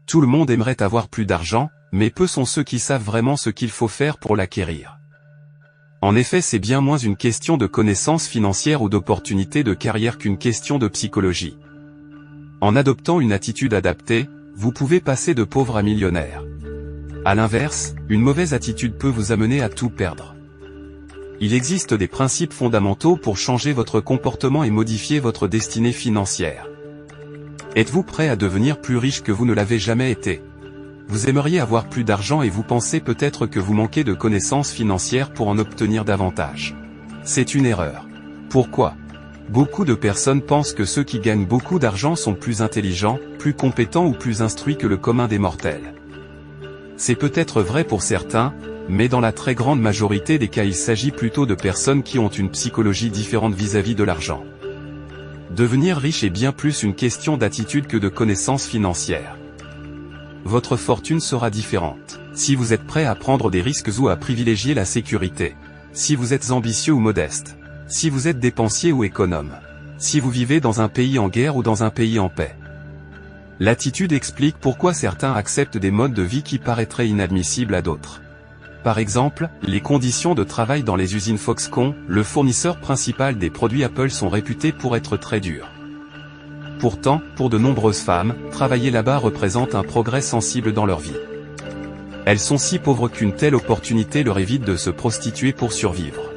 Tout le monde aimerait avoir plus d'argent, mais peu sont ceux qui savent vraiment ce qu'il faut faire pour l'acquérir. En effet, c'est bien moins une question de connaissances financières ou d'opportunités de carrière qu'une question de psychologie. En adoptant une attitude adaptée, vous pouvez passer de pauvre à millionnaire. À l'inverse, une mauvaise attitude peut vous amener à tout perdre. Il existe des principes fondamentaux pour changer votre comportement et modifier votre destinée financière. Êtes-vous prêt à devenir plus riche que vous ne l'avez jamais été? Vous aimeriez avoir plus d'argent et vous pensez peut-être que vous manquez de connaissances financières pour en obtenir davantage. C'est une erreur. Pourquoi? Beaucoup de personnes pensent que ceux qui gagnent beaucoup d'argent sont plus intelligents, plus compétents ou plus instruits que le commun des mortels. C'est peut-être vrai pour certains, mais dans la très grande majorité des cas il s'agit plutôt de personnes qui ont une psychologie différente vis-à-vis de l'argent. Devenir riche est bien plus une question d'attitude que de connaissances financières. Votre fortune sera différente, si vous êtes prêt à prendre des risques ou à privilégier la sécurité, si vous êtes ambitieux ou modeste, si vous êtes dépensier ou économe, si vous vivez dans un pays en guerre ou dans un pays en paix. L'attitude explique pourquoi certains acceptent des modes de vie qui paraîtraient inadmissibles à d'autres. Par exemple, les conditions de travail dans les usines Foxconn, le fournisseur principal des produits Apple, sont réputées pour être très dures. Pourtant, pour de nombreuses femmes, travailler là-bas représente un progrès sensible dans leur vie. Elles sont si pauvres qu'une telle opportunité leur évite de se prostituer pour survivre.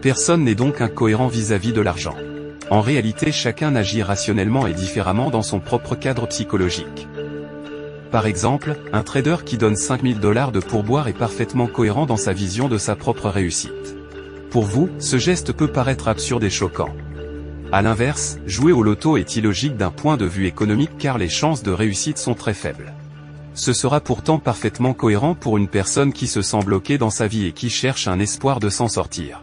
Personne n'est donc incohérent vis-à-vis de l'argent. En réalité, chacun agit rationnellement et différemment dans son propre cadre psychologique. Par exemple, un trader qui donne 5 000 $ de pourboire est parfaitement cohérent dans sa vision de sa propre réussite. Pour vous, ce geste peut paraître absurde et choquant. À l'inverse, jouer au loto est illogique d'un point de vue économique car les chances de réussite sont très faibles. Ce sera pourtant parfaitement cohérent pour une personne qui se sent bloquée dans sa vie et qui cherche un espoir de s'en sortir.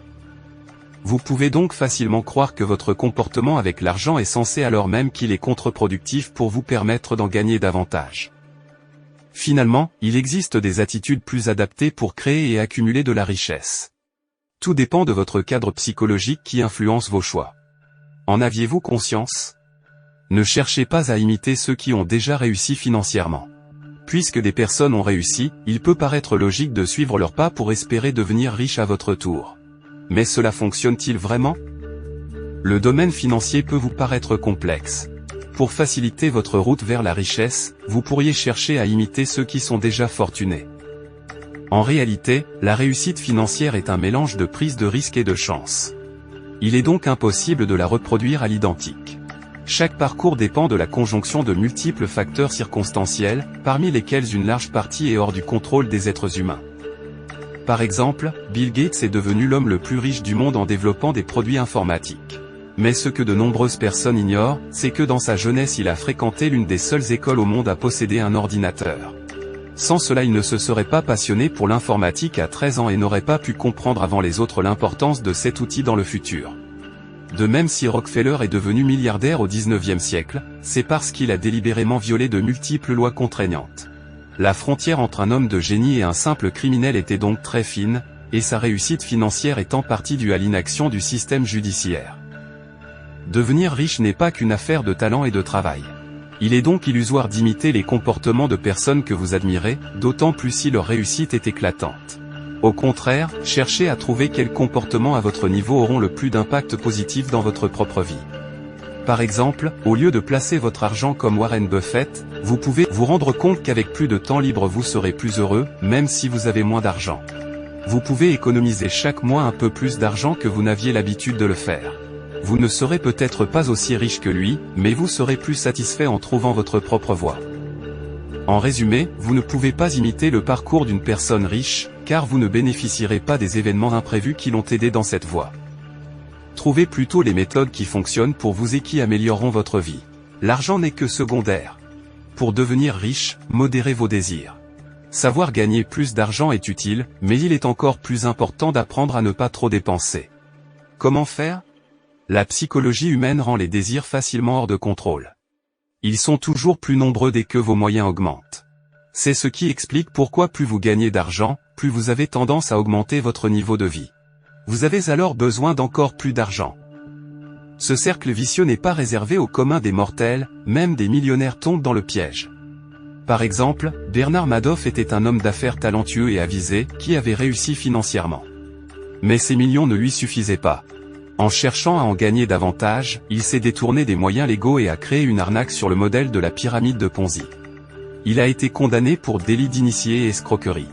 Vous pouvez donc facilement croire que votre comportement avec l'argent est sensé alors même qu'il est contre-productif pour vous permettre d'en gagner davantage. Finalement, il existe des attitudes plus adaptées pour créer et accumuler de la richesse. Tout dépend de votre cadre psychologique qui influence vos choix. En aviez-vous conscience? Ne cherchez pas à imiter ceux qui ont déjà réussi financièrement. Puisque des personnes ont réussi, il peut paraître logique de suivre leurs pas pour espérer devenir riche à votre tour. Mais cela fonctionne-t-il vraiment? Le domaine financier peut vous paraître complexe. Pour faciliter votre route vers la richesse, vous pourriez chercher à imiter ceux qui sont déjà fortunés. En réalité, la réussite financière est un mélange de prise de risque et de chance. Il est donc impossible de la reproduire à l'identique. Chaque parcours dépend de la conjonction de multiples facteurs circonstanciels, parmi lesquels une large partie est hors du contrôle des êtres humains. Par exemple, Bill Gates est devenu l'homme le plus riche du monde en développant des produits informatiques. Mais ce que de nombreuses personnes ignorent, c'est que dans sa jeunesse il a fréquenté l'une des seules écoles au monde à posséder un ordinateur. Sans cela il ne se serait pas passionné pour l'informatique à 13 ans et n'aurait pas pu comprendre avant les autres l'importance de cet outil dans le futur. De même, si Rockefeller est devenu milliardaire au XIXe siècle, c'est parce qu'il a délibérément violé de multiples lois contraignantes. La frontière entre un homme de génie et un simple criminel était donc très fine, et sa réussite financière est en partie due à l'inaction du système judiciaire. Devenir riche n'est pas qu'une affaire de talent et de travail. Il est donc illusoire d'imiter les comportements de personnes que vous admirez, d'autant plus si leur réussite est éclatante. Au contraire, cherchez à trouver quels comportements à votre niveau auront le plus d'impact positif dans votre propre vie. Par exemple, au lieu de placer votre argent comme Warren Buffett, vous pouvez vous rendre compte qu'avec plus de temps libre vous serez plus heureux, même si vous avez moins d'argent. Vous pouvez économiser chaque mois un peu plus d'argent que vous n'aviez l'habitude de le faire. Vous ne serez peut-être pas aussi riche que lui, mais vous serez plus satisfait en trouvant votre propre voie. En résumé, vous ne pouvez pas imiter le parcours d'une personne riche, car vous ne bénéficierez pas des événements imprévus qui l'ont aidé dans cette voie. Trouvez plutôt les méthodes qui fonctionnent pour vous et qui amélioreront votre vie. L'argent n'est que secondaire. Pour devenir riche, modérez vos désirs. Savoir gagner plus d'argent est utile, mais il est encore plus important d'apprendre à ne pas trop dépenser. Comment faire? La psychologie humaine rend les désirs facilement hors de contrôle. Ils sont toujours plus nombreux dès que vos moyens augmentent. C'est ce qui explique pourquoi plus vous gagnez d'argent, plus vous avez tendance à augmenter votre niveau de vie. Vous avez alors besoin d'encore plus d'argent. Ce cercle vicieux n'est pas réservé au commun des mortels, même des millionnaires tombent dans le piège. Par exemple, Bernard Madoff était un homme d'affaires talentueux et avisé, qui avait réussi financièrement. Mais ces millions ne lui suffisaient pas. En cherchant à en gagner davantage, il s'est détourné des moyens légaux et a créé une arnaque sur le modèle de la pyramide de Ponzi. Il a été condamné pour délit d'initié et escroquerie.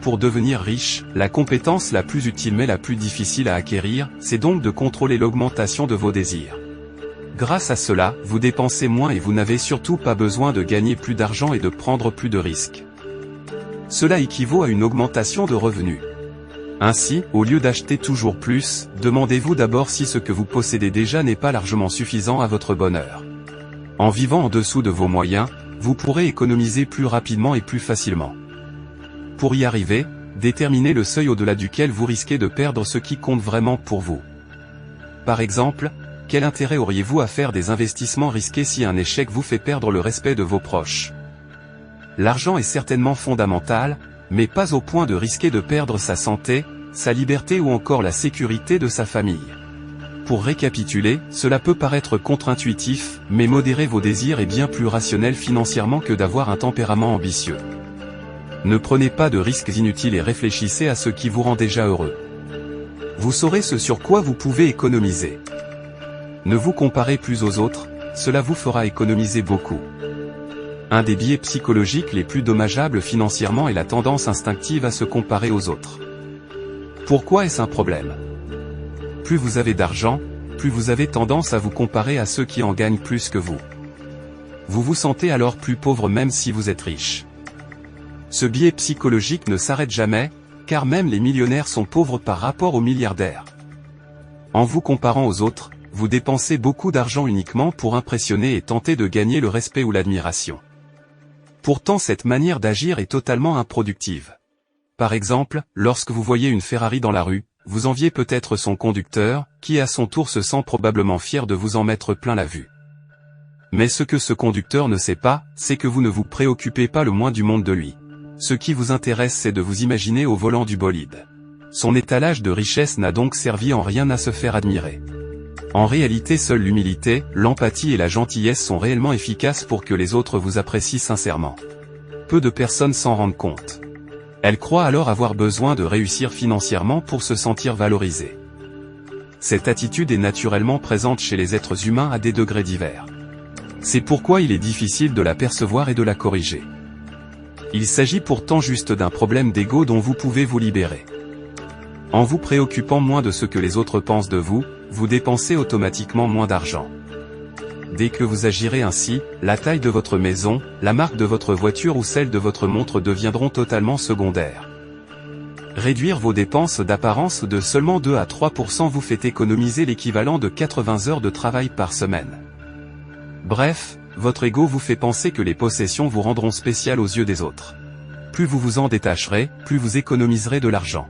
Pour devenir riche, la compétence la plus utile mais la plus difficile à acquérir, c'est donc de contrôler l'augmentation de vos désirs. Grâce à cela, vous dépensez moins et vous n'avez surtout pas besoin de gagner plus d'argent et de prendre plus de risques. Cela équivaut à une augmentation de revenus. Ainsi, au lieu d'acheter toujours plus, demandez-vous d'abord si ce que vous possédez déjà n'est pas largement suffisant à votre bonheur. En vivant en dessous de vos moyens, vous pourrez économiser plus rapidement et plus facilement. Pour y arriver, déterminez le seuil au-delà duquel vous risquez de perdre ce qui compte vraiment pour vous. Par exemple, quel intérêt auriez-vous à faire des investissements risqués si un échec vous fait perdre le respect de vos proches? L'argent est certainement fondamental, mais pas au point de risquer de perdre sa santé, sa liberté ou encore la sécurité de sa famille. Pour récapituler, cela peut paraître contre-intuitif, mais modérer vos désirs est bien plus rationnel financièrement que d'avoir un tempérament ambitieux. Ne prenez pas de risques inutiles et réfléchissez à ce qui vous rend déjà heureux. Vous saurez ce sur quoi vous pouvez économiser. Ne vous comparez plus aux autres, cela vous fera économiser beaucoup. Un des biais psychologiques les plus dommageables financièrement est la tendance instinctive à se comparer aux autres. Pourquoi est-ce un problème? Plus vous avez d'argent, plus vous avez tendance à vous comparer à ceux qui en gagnent plus que vous. Vous vous sentez alors plus pauvre même si vous êtes riche. Ce biais psychologique ne s'arrête jamais, car même les millionnaires sont pauvres par rapport aux milliardaires. En vous comparant aux autres, vous dépensez beaucoup d'argent uniquement pour impressionner et tenter de gagner le respect ou l'admiration. Pourtant cette manière d'agir est totalement improductive. Par exemple, lorsque vous voyez une Ferrari dans la rue, vous enviez peut-être son conducteur, qui à son tour se sent probablement fier de vous en mettre plein la vue. Mais ce que ce conducteur ne sait pas, c'est que vous ne vous préoccupez pas le moins du monde de lui. Ce qui vous intéresse c'est de vous imaginer au volant du bolide. Son étalage de richesse n'a donc servi en rien à se faire admirer. En réalité seule l'humilité, l'empathie et la gentillesse sont réellement efficaces pour que les autres vous apprécient sincèrement. Peu de personnes s'en rendent compte. Elles croient alors avoir besoin de réussir financièrement pour se sentir valorisées. Cette attitude est naturellement présente chez les êtres humains à des degrés divers. C'est pourquoi il est difficile de la percevoir et de la corriger. Il s'agit pourtant juste d'un problème d'ego dont vous pouvez vous libérer. En vous préoccupant moins de ce que les autres pensent de vous, vous dépensez automatiquement moins d'argent. Dès que vous agirez ainsi, la taille de votre maison, la marque de votre voiture ou celle de votre montre deviendront totalement secondaires. Réduire vos dépenses d'apparence de seulement 2 à 3% vous fait économiser l'équivalent de 80 heures de travail par semaine. Bref, votre ego vous fait penser que les possessions vous rendront spécial aux yeux des autres. Plus vous vous en détacherez, plus vous économiserez de l'argent.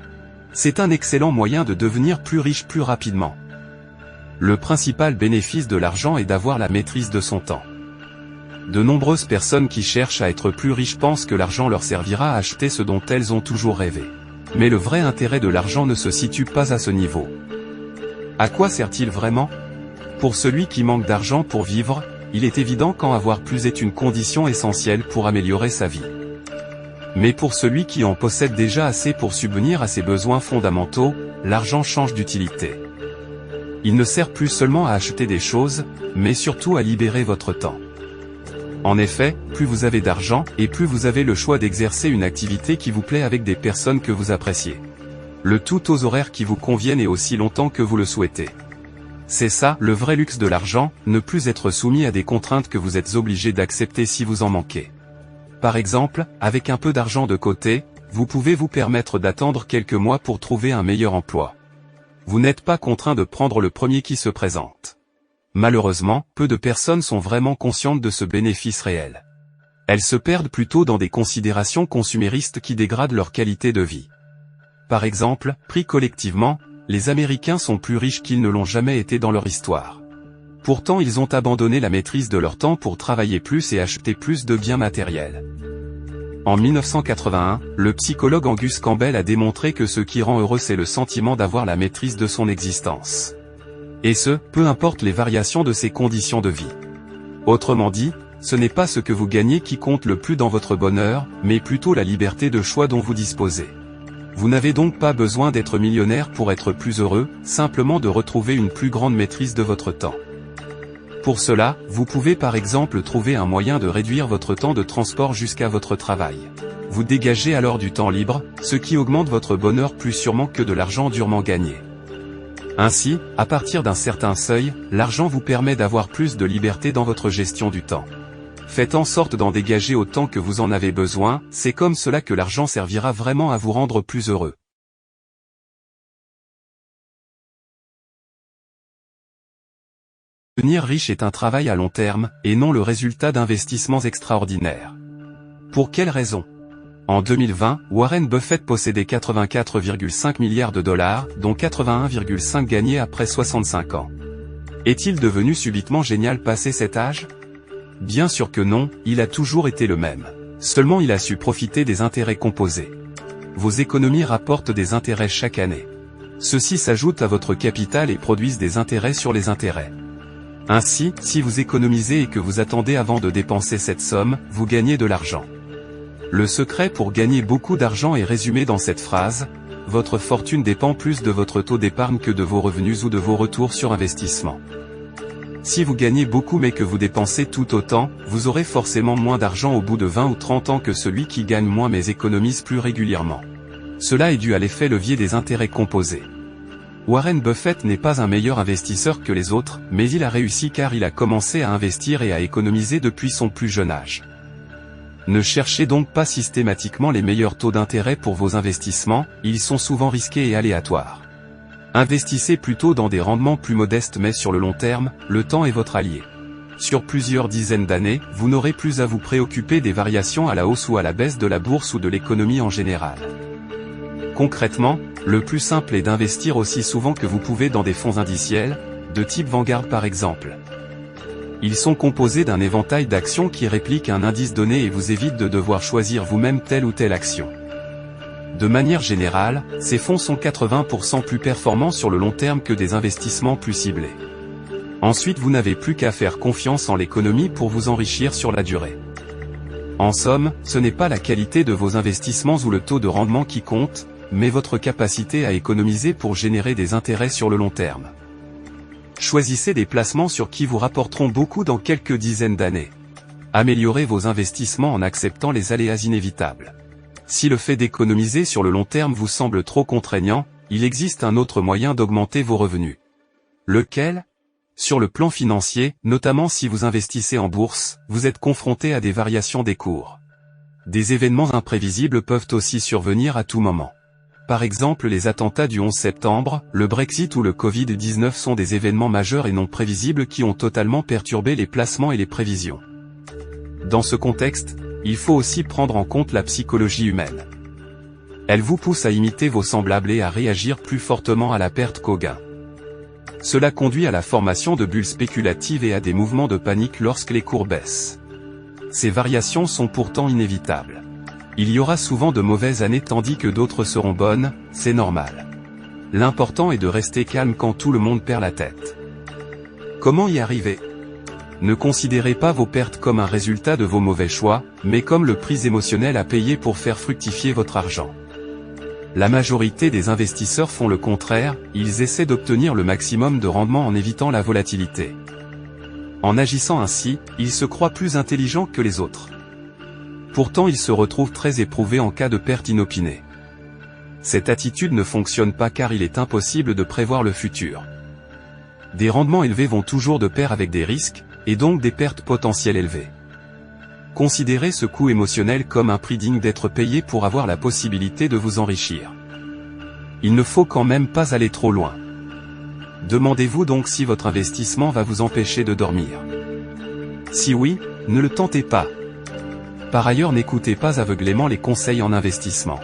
C'est un excellent moyen de devenir plus riche plus rapidement. Le principal bénéfice de l'argent est d'avoir la maîtrise de son temps. De nombreuses personnes qui cherchent à être plus riches pensent que l'argent leur servira à acheter ce dont elles ont toujours rêvé. Mais le vrai intérêt de l'argent ne se situe pas à ce niveau. À quoi sert-il vraiment? Pour celui qui manque d'argent pour vivre, il est évident qu'en avoir plus est une condition essentielle pour améliorer sa vie. Mais pour celui qui en possède déjà assez pour subvenir à ses besoins fondamentaux, l'argent change d'utilité. Il ne sert plus seulement à acheter des choses, mais surtout à libérer votre temps. En effet, plus vous avez d'argent, et plus vous avez le choix d'exercer une activité qui vous plaît avec des personnes que vous appréciez. Le tout aux horaires qui vous conviennent et aussi longtemps que vous le souhaitez. C'est ça, le vrai luxe de l'argent, ne plus être soumis à des contraintes que vous êtes obligé d'accepter si vous en manquez. Par exemple, avec un peu d'argent de côté, vous pouvez vous permettre d'attendre quelques mois pour trouver un meilleur emploi. Vous n'êtes pas contraint de prendre le premier qui se présente. Malheureusement, peu de personnes sont vraiment conscientes de ce bénéfice réel. Elles se perdent plutôt dans des considérations consuméristes qui dégradent leur qualité de vie. Par exemple, pris collectivement, les Américains sont plus riches qu'ils ne l'ont jamais été dans leur histoire. Pourtant ils ont abandonné la maîtrise de leur temps pour travailler plus et acheter plus de biens matériels. En 1981, le psychologue Angus Campbell a démontré que ce qui rend heureux c'est le sentiment d'avoir la maîtrise de son existence. Et ce, peu importe les variations de ses conditions de vie. Autrement dit, ce n'est pas ce que vous gagnez qui compte le plus dans votre bonheur, mais plutôt la liberté de choix dont vous disposez. Vous n'avez donc pas besoin d'être millionnaire pour être plus heureux, simplement de retrouver une plus grande maîtrise de votre temps. Pour cela, vous pouvez par exemple trouver un moyen de réduire votre temps de transport jusqu'à votre travail. Vous dégagez alors du temps libre, ce qui augmente votre bonheur plus sûrement que de l'argent durement gagné. Ainsi, à partir d'un certain seuil, l'argent vous permet d'avoir plus de liberté dans votre gestion du temps. Faites en sorte d'en dégager autant que vous en avez besoin, c'est comme cela que l'argent servira vraiment à vous rendre plus heureux. Devenir riche est un travail à long terme, et non le résultat d'investissements extraordinaires. Pour quelle raison ? En 2020, Warren Buffett possédait 84,5 milliards de dollars, dont 81,5 gagnés après 65 ans. Est-il devenu subitement génial passé cet âge ? Bien sûr que non, il a toujours été le même. Seulement il a su profiter des intérêts composés. Vos économies rapportent des intérêts chaque année. Ceux-ci s'ajoutent à votre capital et produisent des intérêts sur les intérêts. Ainsi, si vous économisez et que vous attendez avant de dépenser cette somme, vous gagnez de l'argent. Le secret pour gagner beaucoup d'argent est résumé dans cette phrase: votre fortune dépend plus de votre taux d'épargne que de vos revenus ou de vos retours sur investissement. Si vous gagnez beaucoup mais que vous dépensez tout autant, vous aurez forcément moins d'argent au bout de 20 ou 30 ans que celui qui gagne moins mais économise plus régulièrement. Cela est dû à l'effet levier des intérêts composés. Warren Buffett n'est pas un meilleur investisseur que les autres, mais il a réussi car il a commencé à investir et à économiser depuis son plus jeune âge. Ne cherchez donc pas systématiquement les meilleurs taux d'intérêt pour vos investissements, ils sont souvent risqués et aléatoires. Investissez plutôt dans des rendements plus modestes mais sur le long terme, le temps est votre allié. Sur plusieurs dizaines d'années, vous n'aurez plus à vous préoccuper des variations à la hausse ou à la baisse de la bourse ou de l'économie en général. Concrètement, le plus simple est d'investir aussi souvent que vous pouvez dans des fonds indiciels, de type Vanguard par exemple. Ils sont composés d'un éventail d'actions qui répliquent un indice donné et vous évitent de devoir choisir vous-même telle ou telle action. De manière générale, ces fonds sont 80% plus performants sur le long terme que des investissements plus ciblés. Ensuite, vous n'avez plus qu'à faire confiance en l'économie pour vous enrichir sur la durée. En somme, ce n'est pas la qualité de vos investissements ou le taux de rendement qui compte, mais votre capacité à économiser pour générer des intérêts sur le long terme. Choisissez des placements sur qui vous rapporteront beaucoup dans quelques dizaines d'années. Améliorez vos investissements en acceptant les aléas inévitables. Si le fait d'économiser sur le long terme vous semble trop contraignant, il existe un autre moyen d'augmenter vos revenus. Lequel ? Sur le plan financier, notamment si vous investissez en bourse, vous êtes confronté à des variations des cours. Des événements imprévisibles peuvent aussi survenir à tout moment. Par exemple, les attentats du 11 septembre, le Brexit ou le Covid-19 sont des événements majeurs et non prévisibles qui ont totalement perturbé les placements et les prévisions. Dans ce contexte, il faut aussi prendre en compte la psychologie humaine. Elle vous pousse à imiter vos semblables et à réagir plus fortement à la perte qu'au gain. Cela conduit à la formation de bulles spéculatives et à des mouvements de panique lorsque les cours baissent. Ces variations sont pourtant inévitables. Il y aura souvent de mauvaises années tandis que d'autres seront bonnes, c'est normal. L'important est de rester calme quand tout le monde perd la tête. Comment y arriver ? Ne considérez pas vos pertes comme un résultat de vos mauvais choix, mais comme le prix émotionnel à payer pour faire fructifier votre argent. La majorité des investisseurs font le contraire, ils essaient d'obtenir le maximum de rendement en évitant la volatilité. En agissant ainsi, ils se croient plus intelligents que les autres. Pourtant ils se retrouvent très éprouvés en cas de perte inopinée. Cette attitude ne fonctionne pas car il est impossible de prévoir le futur. Des rendements élevés vont toujours de pair avec des risques, et donc des pertes potentielles élevées. Considérez ce coût émotionnel comme un prix digne d'être payé pour avoir la possibilité de vous enrichir. Il ne faut quand même pas aller trop loin. Demandez-vous donc si votre investissement va vous empêcher de dormir. Si oui, ne le tentez pas. Par ailleurs, n'écoutez pas aveuglément les conseils en investissement.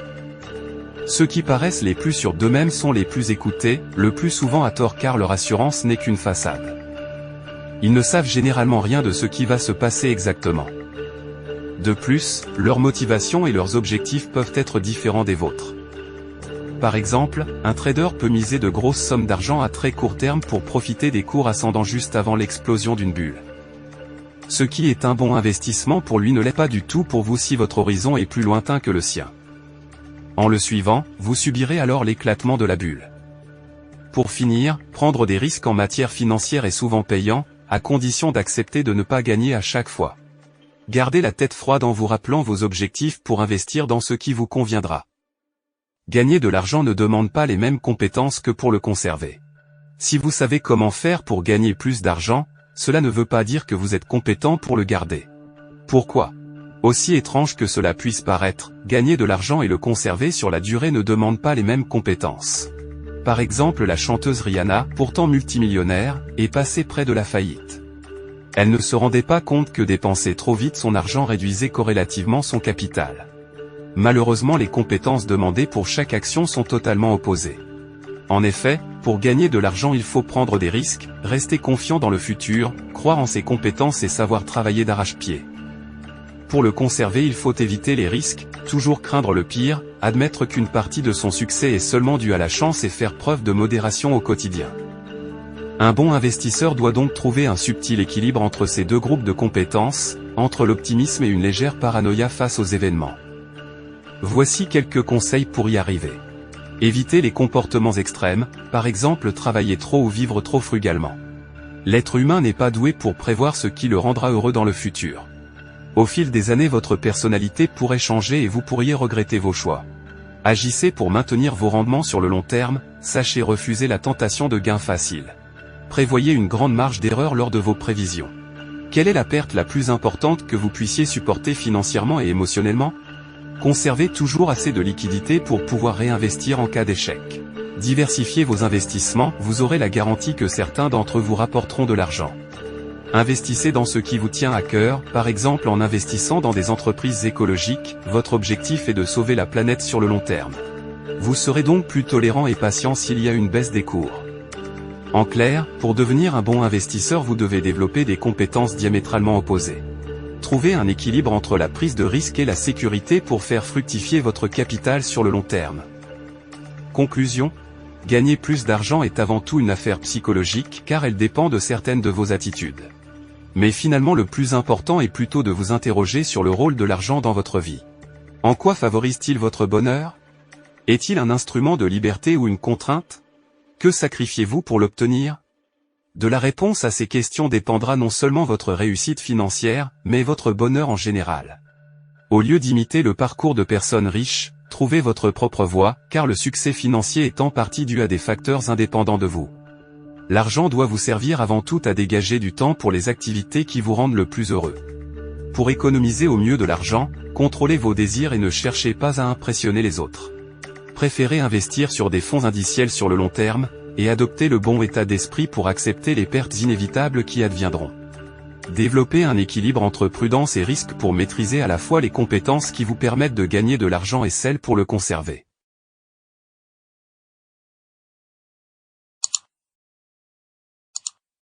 Ceux qui paraissent les plus sûrs d'eux-mêmes sont les plus écoutés, le plus souvent à tort car leur assurance n'est qu'une façade. Ils ne savent généralement rien de ce qui va se passer exactement. De plus, leurs motivations et leurs objectifs peuvent être différents des vôtres. Par exemple, un trader peut miser de grosses sommes d'argent à très court terme pour profiter des cours ascendants juste avant l'explosion d'une bulle. Ce qui est un bon investissement pour lui ne l'est pas du tout pour vous si votre horizon est plus lointain que le sien. En le suivant, vous subirez alors l'éclatement de la bulle. Pour finir, prendre des risques en matière financière est souvent payant, à condition d'accepter de ne pas gagner à chaque fois. Gardez la tête froide en vous rappelant vos objectifs pour investir dans ce qui vous conviendra. Gagner de l'argent ne demande pas les mêmes compétences que pour le conserver. Si vous savez comment faire pour gagner plus d'argent, cela ne veut pas dire que vous êtes compétent pour le garder. Pourquoi ? Aussi étrange que cela puisse paraître, gagner de l'argent et le conserver sur la durée ne demande pas les mêmes compétences. Par exemple, la chanteuse Rihanna, pourtant multimillionnaire, est passée près de la faillite. Elle ne se rendait pas compte que dépenser trop vite son argent réduisait corrélativement son capital. Malheureusement, les compétences demandées pour chaque action sont totalement opposées. En effet, pour gagner de l'argent il faut prendre des risques, rester confiant dans le futur, croire en ses compétences et savoir travailler d'arrache-pied. Pour le conserver il faut éviter les risques, toujours craindre le pire, admettre qu'une partie de son succès est seulement due à la chance et faire preuve de modération au quotidien. Un bon investisseur doit donc trouver un subtil équilibre entre ces deux groupes de compétences, entre l'optimisme et une légère paranoïa face aux événements. Voici quelques conseils pour y arriver. Évitez les comportements extrêmes, par exemple travailler trop ou vivre trop frugalement. L'être humain n'est pas doué pour prévoir ce qui le rendra heureux dans le futur. Au fil des années votre personnalité pourrait changer et vous pourriez regretter vos choix. Agissez pour maintenir vos rendements sur le long terme, sachez refuser la tentation de gains faciles. Prévoyez une grande marge d'erreur lors de vos prévisions. Quelle est la perte la plus importante que vous puissiez supporter financièrement et émotionnellement ? Conservez toujours assez de liquidités pour pouvoir réinvestir en cas d'échec. Diversifiez vos investissements, vous aurez la garantie que certains d'entre vous rapporteront de l'argent. Investissez dans ce qui vous tient à cœur, par exemple en investissant dans des entreprises écologiques, votre objectif est de sauver la planète sur le long terme. Vous serez donc plus tolérant et patient s'il y a une baisse des cours. En clair, pour devenir un bon investisseur vous devez développer des compétences diamétralement opposées. Trouvez un équilibre entre la prise de risque et la sécurité pour faire fructifier votre capital sur le long terme. Conclusion : gagner plus d'argent est avant tout une affaire psychologique car elle dépend de certaines de vos attitudes. Mais finalement le plus important est plutôt de vous interroger sur le rôle de l'argent dans votre vie. En quoi favorise-t-il votre bonheur ? Est-il un instrument de liberté ou une contrainte ? Que sacrifiez-vous pour l'obtenir ? De la réponse à ces questions dépendra non seulement votre réussite financière, mais votre bonheur en général. Au lieu d'imiter le parcours de personnes riches, trouvez votre propre voie, car le succès financier est en partie dû à des facteurs indépendants de vous. L'argent doit vous servir avant tout à dégager du temps pour les activités qui vous rendent le plus heureux. Pour économiser au mieux de l'argent, contrôlez vos désirs et ne cherchez pas à impressionner les autres. Préférez investir sur des fonds indiciels sur le long terme, et adoptez le bon état d'esprit pour accepter les pertes inévitables qui adviendront. Développez un équilibre entre prudence et risque pour maîtriser à la fois les compétences qui vous permettent de gagner de l'argent et celles pour le conserver.